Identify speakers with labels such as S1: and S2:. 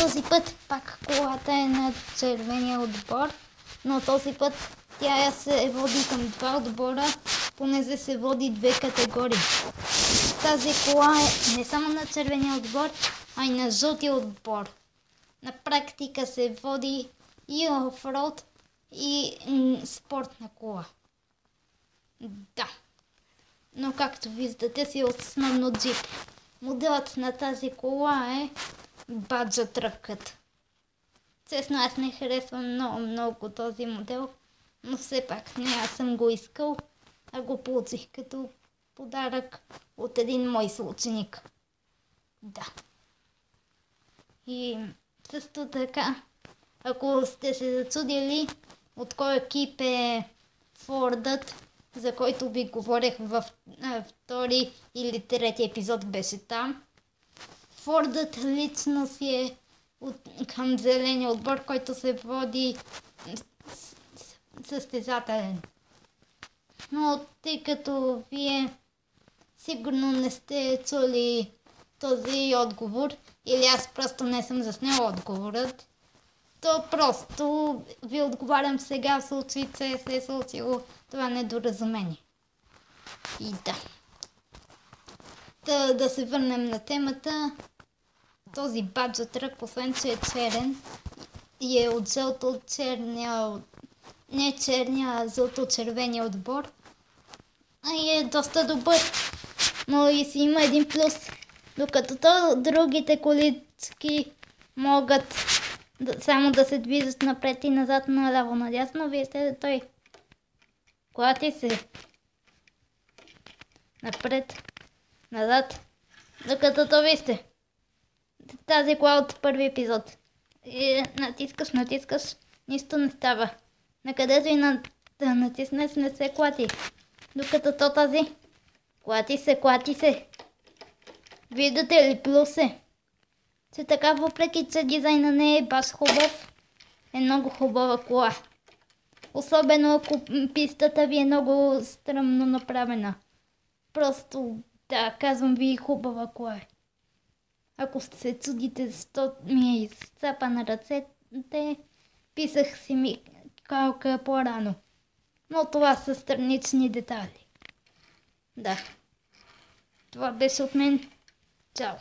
S1: този път пак колата е на червения отбор, но този път тя се води към два отбора, понеже се води две категории. Тази кола е не само на червения отбор, а и на жълтия отбор. На практика се води и офроуд, и спортна кола. Да. Но както виждате си основно джип. Моделът на тази кола е Баджа тръкът. Честно, аз не харесвам много този модел, но все пак не, аз съм го искал, а го получих като подарък от един мой съученик. Да. И също така, ако сте се зачудили от кой екип е Фордът, за който ви говорех във втори или трети епизод беше там. Фордът лично си е към зеления отбор, който се води състезателен. Но тъй като вие сигурно не сте чули този отговор, или аз просто не съм заснела отговорът, то просто ви отговарям сега в случай, че се е случило това недоразумение. И да се върнем на темата. Този Баджа трък, освен че е черен и е от жълто-черния, не черния, а жълто-червения отбор, и е доста добър. Но и си има един плюс. Докато другите колички могат само да се движат напред и назад, наляво, надясно, вижте той клати се напред, назад, докато вижте тази кола от първи епизод. И натискаш, нищо не става. Накъдето и да натиснеш не се клати. Докато тази клати се. Виждате ли плюсе? Че така, въпреки че дизайна не е баш хубав, е много хубава кола. Особено ако пистата ви е много стръмно направена. Просто, да, казвам ви, хубава кола е. Ако се чудите защо ми е изцапа на ръцете, писах си ми калка по-рано. Но това са странични детайли. Да. Това беше от мен. Чао.